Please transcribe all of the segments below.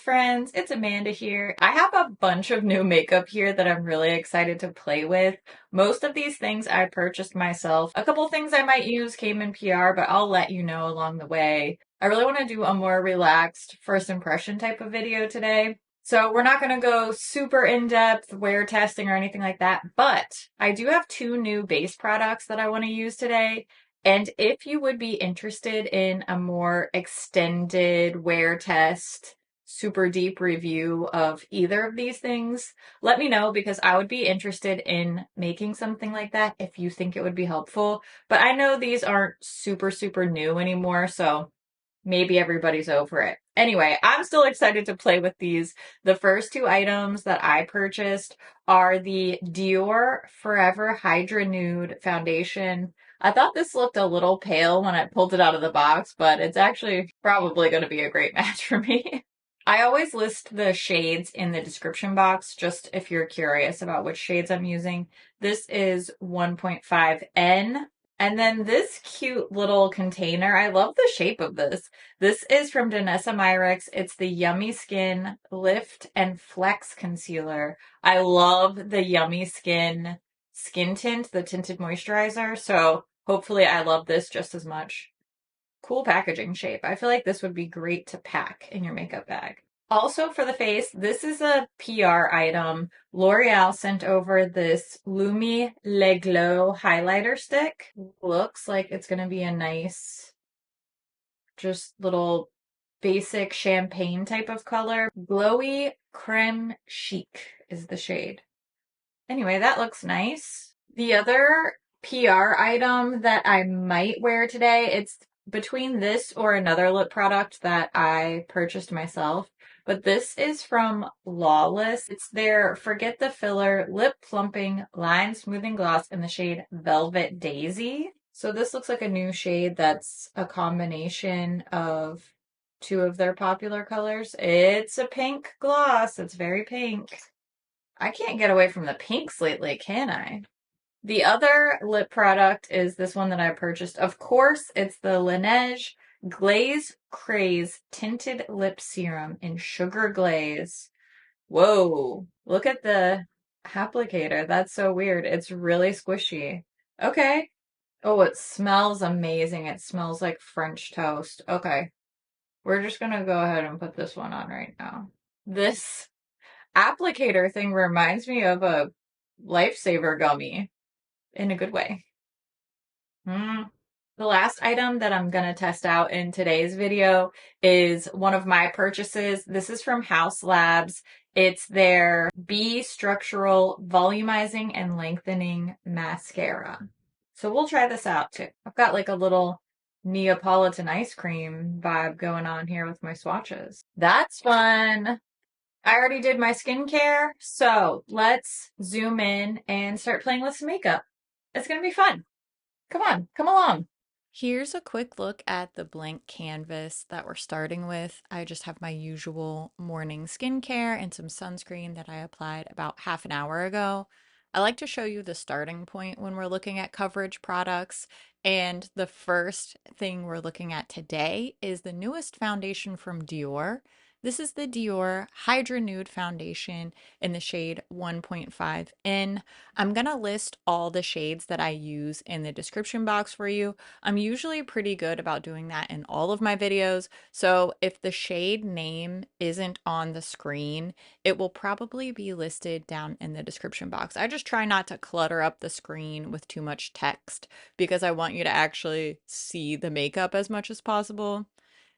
friends, it's Amanda here. I have a bunch of new makeup here that I'm really excited to play with. Most of these things I purchased myself. A couple things I might use came in PR, but I'll let you know along the way. I really want to do a more relaxed first impression type of video today. So we're not going to go super in-depth wear testing or anything like that, but I do have two new base products that I want to use today. And if you would be interested in a more extended wear test, super deep review of either of these things, let me know because I would be interested in making something like that if you think it would be helpful. But I know these aren't super new anymore, so maybe everybody's over it. Anyway, I'm still excited to play with these. The first two items that I purchased are the Dior Forever Hydra Nude Foundation. I thought this looked a little pale when I pulled it out of the box, but it's actually probably going to be a great match for me. I always list the shades in the description box, just if you're curious about which shades I'm using. This is 1.5N. And then this cute little container, I love the shape of this. This is from Danessa Myricks. It's the Yummy Skin Lift and Flex Concealer. I love the Yummy Skin tint, the tinted moisturizer. So hopefully I love this just as much. Cool packaging shape. I feel like this would be great to pack in your makeup bag. Also for the face, this is a PR item. L'Oreal sent over this Lumi Le Glow highlighter stick. Looks like it's going to be a nice, just little basic champagne type of color. Glowy Creme Chic is the shade. Anyway, that looks nice. The other PR item that I might wear today, it's between this or another lip product that I purchased myself. But this is from Lawless. It's their Forget the Filler Lip Plumping Line Smoothing Gloss in the shade Velvet Daisy. So this looks like a new shade that's a combination of two of their popular colors. It's a pink gloss. It's very pink. I can't get away from the pinks lately, can I? The other lip product is this one that I purchased. Of course, it's the Laneige Glaze Craze Tinted Lip Serum in Sugar Glaze. Whoa, look at the applicator. That's so weird. It's really squishy. Okay. Oh, it smells amazing. It smells like French toast. Okay. We're just gonna go ahead and put this one on right now. This applicator thing reminds me of a lifesaver gummy in a good way. The last item that I'm going to test out in today's video is one of my purchases. This is from House Labs. It's their B Structural Volumizing and Lengthening Mascara. So we'll try this out too. I've got like a little Neapolitan ice cream vibe going on here with my swatches. That's fun. I already did my skincare, so let's zoom in and start playing with some makeup. It's going to be fun. Come on, come along. Here's a quick look at the blank canvas that we're starting with. I just have my usual morning skincare and some sunscreen that I applied about half an hour ago. I like to show you the starting point when we're looking at coverage products. And the first thing we're looking at today is the newest foundation from Dior. This is the Dior Hydra Nude Foundation in the shade 1.5N. I'm going to list all the shades that I use in the description box for you. I'm usually pretty good about doing that in all of my videos, so if the shade name isn't on the screen, it will probably be listed down in the description box. I just try not to clutter up the screen with too much text because I want you to actually see the makeup as much as possible.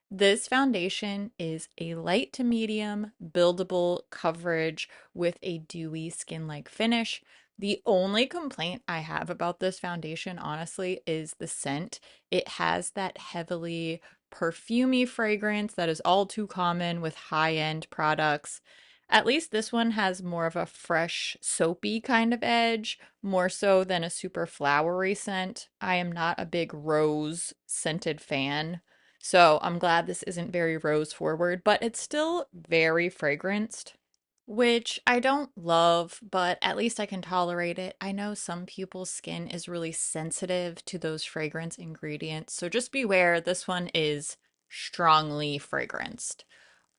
This foundation is a light to medium buildable coverage with a dewy skin-like finish. The only complaint I have about this foundation, honestly, is the scent. It has that heavily perfumey fragrance that is all too common with high-end products. At least this one has more of a fresh, soapy kind of edge, more so than a super flowery scent. I am not a big rose scented fan. So I'm glad this isn't very rose forward, but it's still very fragranced, which I don't love, but at least I can tolerate it. I know some people's skin is really sensitive to those fragrance ingredients, so just beware, this one is strongly fragranced.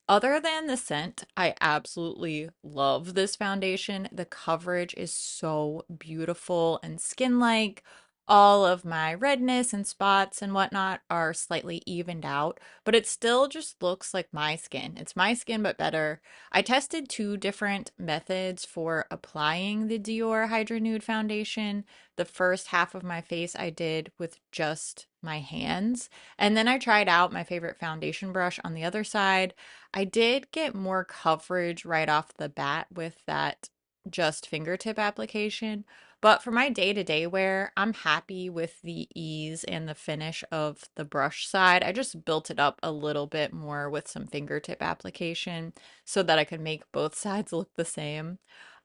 Other than the scent, I absolutely love this foundation. The coverage is so beautiful and skin-like. All of my redness and spots and whatnot are slightly evened out, but it still just looks like my skin. It's my skin, but better. I tested two different methods for applying the Dior Hydra Nude foundation. The first half of my face I did with just my hands, and then I tried out my favorite foundation brush on the other side. I did get more coverage right off the bat with that just fingertip application, but for my day-to-day wear, I'm happy with the ease and the finish of the brush side. I just built it up a little bit more with some fingertip application so that I could make both sides look the same.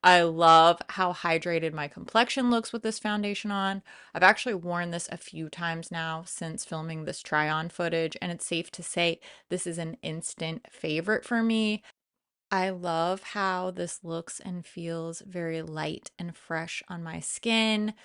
I love how hydrated my complexion looks with this foundation on. I've actually worn this a few times now since filming this try-on footage, and it's safe to say this is an instant favorite for me. I love how this looks and feels very light and fresh on my skin.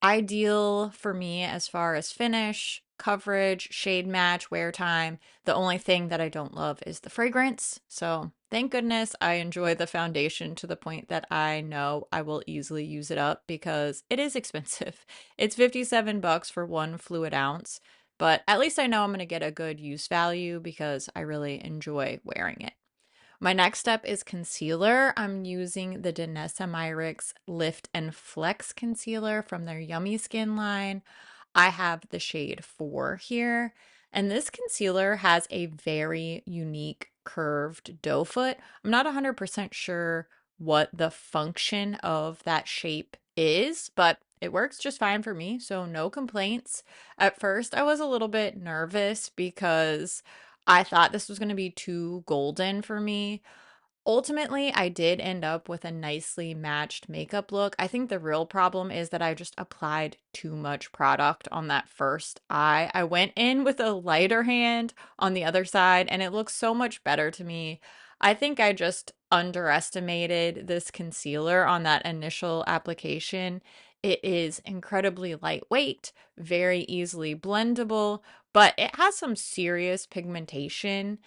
Ideal for me as far as finish, coverage, shade match, wear time. The only thing that I don't love is the fragrance. So thank goodness I enjoy the foundation to the point that I know I will easily use it up because it is expensive. It's 57 bucks for one fluid ounce, but at least I know I'm going to get a good use value because I really enjoy wearing it. My next step is concealer. I'm using the Danessa Myricks Lift and Flex concealer from their Yummy Skin line. I have the shade 4 here, and this concealer has a very unique curved doe foot. I'm not 100% sure what the function of that shape is, but it works just fine for me, so no complaints. At first, I was a little bit nervous because I thought this was going to be too golden for me. Ultimately, I did end up with a nicely matched makeup look. I think the real problem is that I just applied too much product on that first eye. I went in with a lighter hand on the other side, and it looks so much better to me. I think I just underestimated this concealer on that initial application. It is incredibly lightweight, very easily blendable, but it has some serious pigmentation.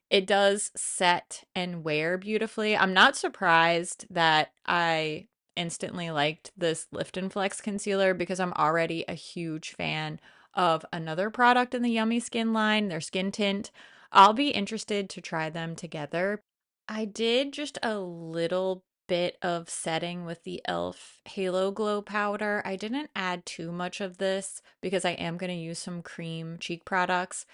It does set and wear beautifully. I'm not surprised that I instantly liked this Lift and Flex concealer because I'm already a huge fan of another product in the Yummy Skin line, their skin tint. I'll be interested to try them together. I did just a little bit of setting with the e.l.f. Halo Glow powder. I didn't add too much of this because I am going to use some cream cheek products,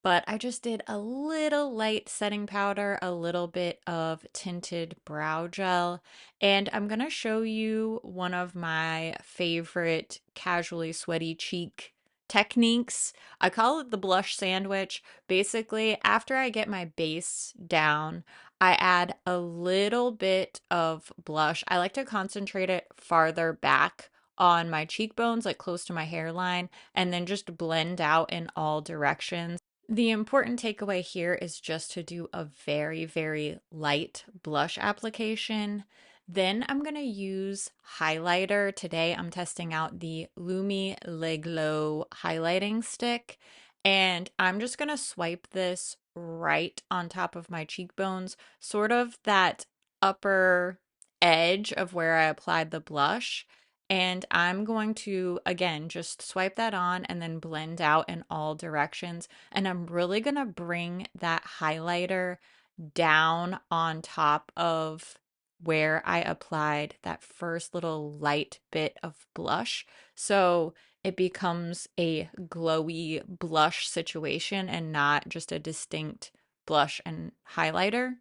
but I just did a little light setting powder, a little bit of tinted brow gel, and I'm gonna show you one of my favorite casually sweaty cheek techniques. I call it the blush sandwich. Basically, after I get my base down, I add a little bit of blush. I like to concentrate it farther back on my cheekbones, like close to my hairline, and then just blend out in all directions. The important takeaway here is just to do a very, very light blush application. Then I'm going to use highlighter. Today I'm testing out the Lumi Le Glow highlighting stick, and I'm just going to swipe this right on top of my cheekbones, sort of that upper edge of where I applied the blush. And I'm going to, again, just swipe that on and then blend out in all directions. And I'm really going to bring that highlighter down on top of where I applied that first little light bit of blush. So it becomes a glowy blush situation and not just a distinct blush and highlighter.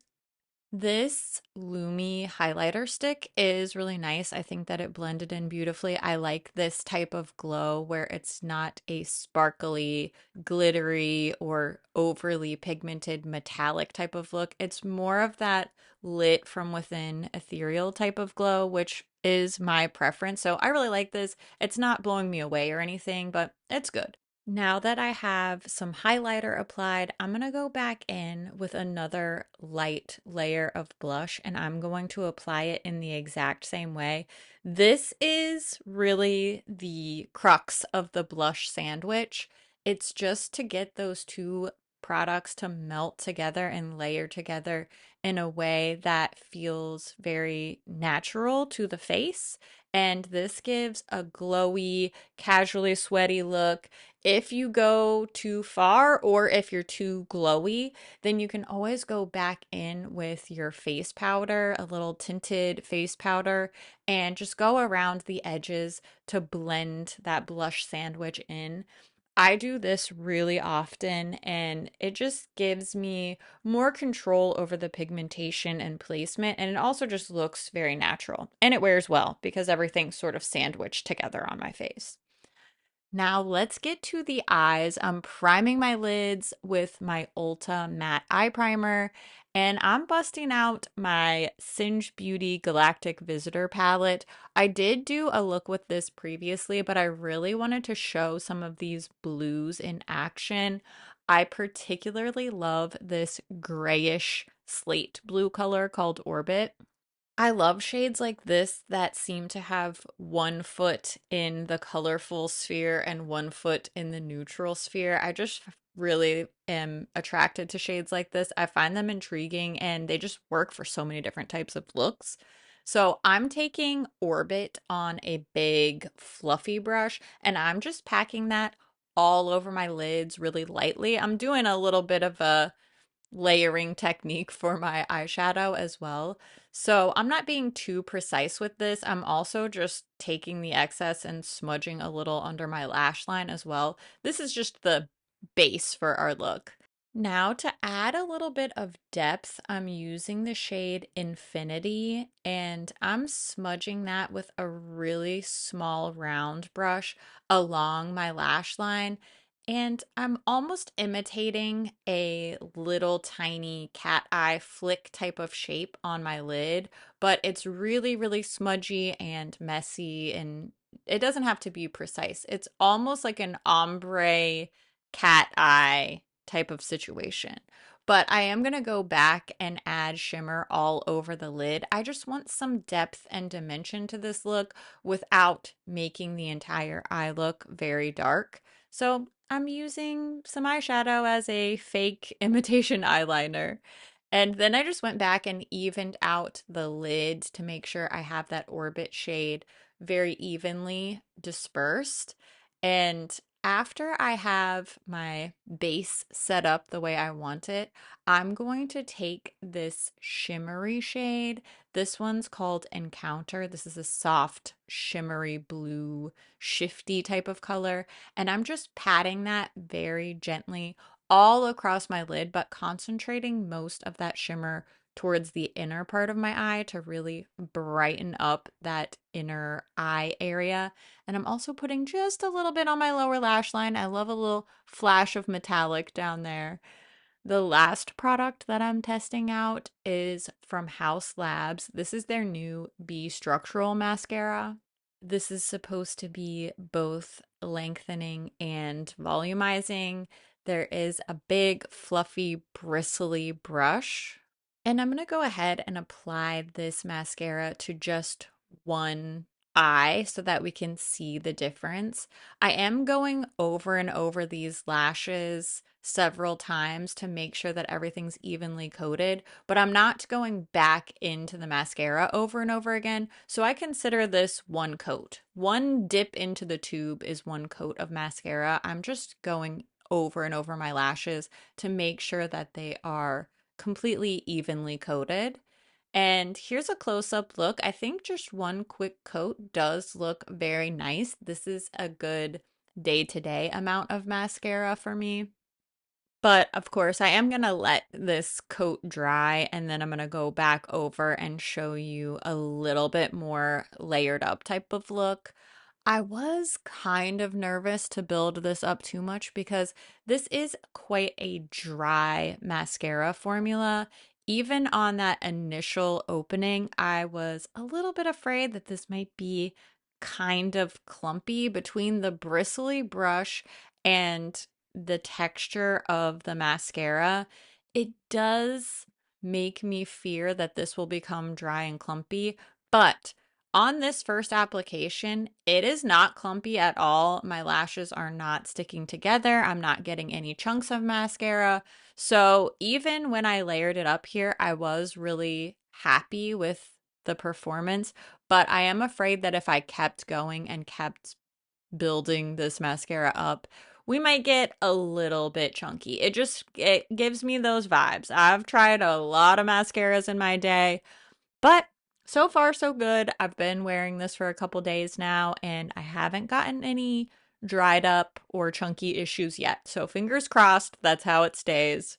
This Lumi highlighter stick is really nice. I think that it blended in beautifully. I like this type of glow where it's not a sparkly, glittery, or overly pigmented metallic type of look. It's more of that lit from within ethereal type of glow, which is my preference. So I really like this. It's not blowing me away or anything, but it's good. Now that I have some highlighter applied, I'm going to go back in with another light layer of blush and I'm going to apply it in the exact same way. This is really the crux of the blush sandwich. It's just to get those two products to melt together and layer together in a way that feels very natural to the face. And this gives a glowy, casually sweaty look. If you go too far or if you're too glowy, then you can always go back in with your face powder, a little tinted face powder, and just go around the edges to blend that blush sandwich in. I do this really often, and it just gives me more control over the pigmentation and placement, and it also just looks very natural. And it wears well because everything's sort of sandwiched together on my face. Now let's get to the eyes. I'm priming my lids with my Ulta matte eye primer, and I'm busting out my Singe Beauty Galactic Visitor palette. I did do a look with this previously, but I really wanted to show some of these blues in action. I particularly love this grayish slate blue color called Orbit. I love shades like this that seem to have one foot in the colorful sphere and one foot in the neutral sphere. I just really am attracted to shades like this. I find them intriguing and they just work for so many different types of looks. So I'm taking Orbit on a big fluffy brush and I'm just packing that all over my lids really lightly. I'm doing a little bit of a layering technique for my eyeshadow as well. So I'm not being too precise with this. I'm also just taking the excess and smudging a little under my lash line as well. This is just the base for our look. Now to add a little bit of depth, I'm using the shade Infinity and I'm smudging that with a really small round brush along my lash line. And I'm almost imitating a little tiny cat eye flick type of shape on my lid, but it's really, really smudgy and messy and it doesn't have to be precise. It's almost like an ombre cat eye type of situation. But I am going to go back and add shimmer all over the lid. I just want some depth and dimension to this look without making the entire eye look very dark. So I'm using some eyeshadow as a fake imitation eyeliner. And then I just went back and evened out the lid to make sure I have that orbit shade very evenly dispersed. And after I have my base set up the way I want it, I'm going to take this shimmery shade. This one's called Encounter. This is a soft, shimmery blue, shifty type of color. And I'm just patting that very gently all across my lid, but concentrating most of that shimmer towards the inner part of my eye to really brighten up that inner eye area. And I'm also putting just a little bit on my lower lash line. I love a little flash of metallic down there. The last product that I'm testing out is from House Labs. This is their new B Structural Mascara. This is supposed to be both lengthening and volumizing. There is a big, fluffy, bristly brush. And I'm going to go ahead and apply this mascara to just one eye so that we can see the difference. I am going over and over these lashes several times to make sure that everything's evenly coated, but I'm not going back into the mascara over and over again. So I consider this one coat. One dip into the tube is one coat of mascara. I'm just going over and over my lashes to make sure that they are completely evenly coated. And here's a close-up look. I think just one quick coat does look very nice. This is a good day-to-day amount of mascara for me. But of course, I am going to let this coat dry and then I'm going to go back over and show you a little bit more layered up type of look. I was kind of nervous to build this up too much because this is quite a dry mascara formula. Even on that initial opening, I was a little bit afraid that this might be kind of clumpy between the bristly brush and the texture of the mascara. It does make me fear that this will become dry and clumpy, but On this first application, it is not clumpy at all. My lashes are not sticking together. I'm not getting any chunks of mascara. So even when I layered it up here, I was really happy with the performance. But I am afraid that if I kept going and kept building this mascara up, we might get a little bit chunky. It gives me those vibes. I've tried a lot of mascaras in my day, but so far so good. I've been wearing this for a couple days now and I haven't gotten any dried up or chunky issues yet. So fingers crossed, that's how it stays.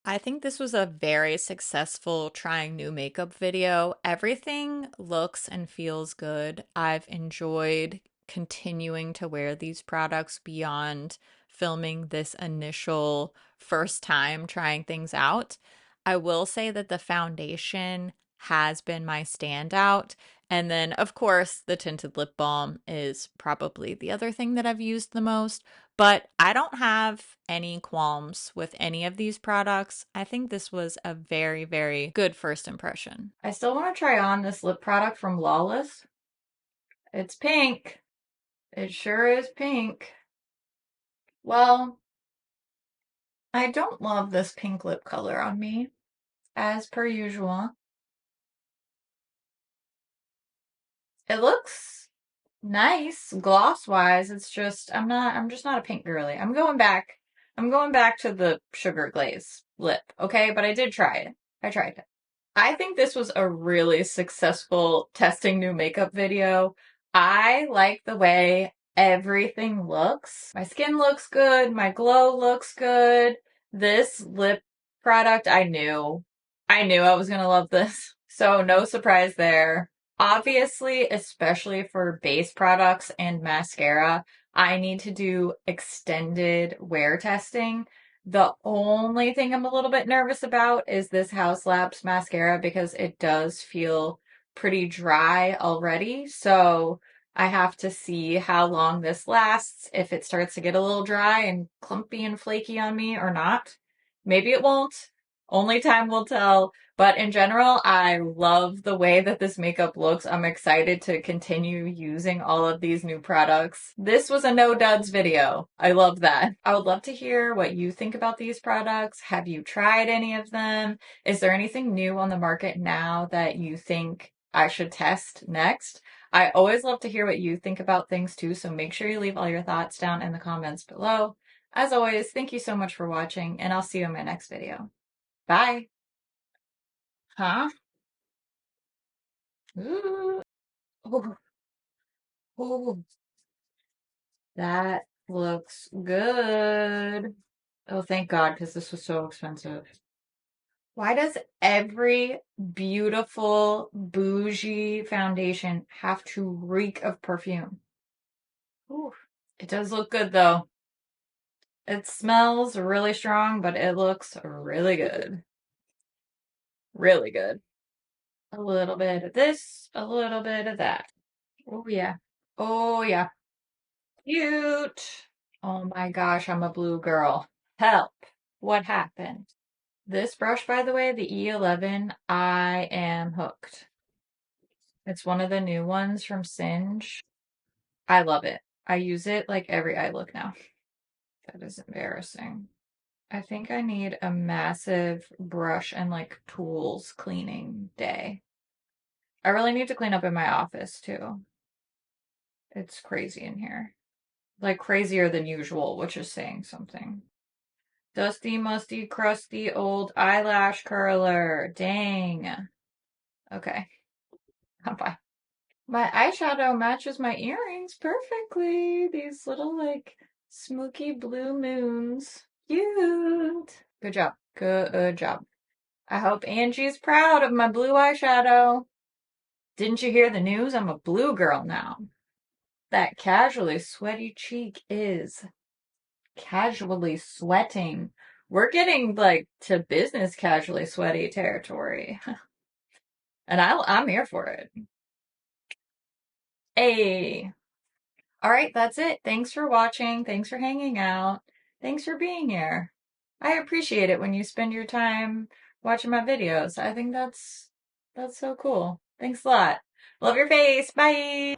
I think this was a very successful trying new makeup video. Everything looks and feels good. I've enjoyed continuing to wear these products beyond filming this initial first time trying things out. I will say that the foundation has been my standout. And then, of course, the tinted lip balm is probably the other thing that I've used the most. But I don't have any qualms with any of these products. I think this was a very, very good first impression. I still want to try on this lip product from Lawless. It's pink. It sure is pink. Well, I don't love this pink lip color on me, as per usual. It looks nice gloss wise. It's just I'm just not a pink girly. I'm going back to the Sugar Glaze lip, okay? But I did try it. I tried it. I think this was a really successful testing new makeup video. I like the way everything looks. My skin looks good. My glow looks good. This lip product, I knew I was going to love this. So no surprise there. Obviously, especially for base products and mascara, I need to do extended wear testing. The only thing I'm a little bit nervous about is this House Labs mascara because it does feel pretty dry already. So I have to see how long this lasts, if it starts to get a little dry and clumpy and flaky on me or not. Maybe it won't. Only time will tell. But in general, I love the way that this makeup looks. I'm excited to continue using all of these new products. This was a no duds video. I love that. I would love to hear what you think about these products. Have you tried any of them? Is there anything new on the market now that you think I should test next? I always love to hear what you think about things too, so make sure you leave all your thoughts down in the comments below. As always, thank you so much for watching, and I'll see you in my next video. Bye! Huh? Ooh. Oh, oh, that looks good. Oh, thank God, because this was so expensive. Why does every beautiful bougie foundation have to reek of perfume? Ooh. It does look good though. It smells really strong, but it looks really good. Really good. A little bit of this, a little bit of that. Oh yeah. Oh yeah. Cute. Oh my gosh, I'm a blue girl. Help. What happened? This brush, by the way, the E11, I am hooked. It's one of the new ones from Singe. I love it. I use it like every eye look now. That is embarrassing. I think I need a massive brush and like tools cleaning day. I really need to clean up in my office too. It's crazy in here. Like crazier than usual, which is saying something. Dusty, musty, crusty, old eyelash curler. Dang. Okay. Bye. My eyeshadow matches my earrings perfectly. These little, like, smoky blue moons. Cute. Good job. Good job. I hope Angie's proud of my blue eyeshadow. Didn't you hear the news? I'm a blue girl now. That casually sweaty cheek is casually sweating. We're getting like to business casually sweaty territory. And I'm here for it. Hey. All right, that's it. Thanks for watching. Thanks for hanging out. Thanks for being here. I appreciate it when you spend your time watching my videos. I think that's so cool. Thanks a lot. Love your face. Bye.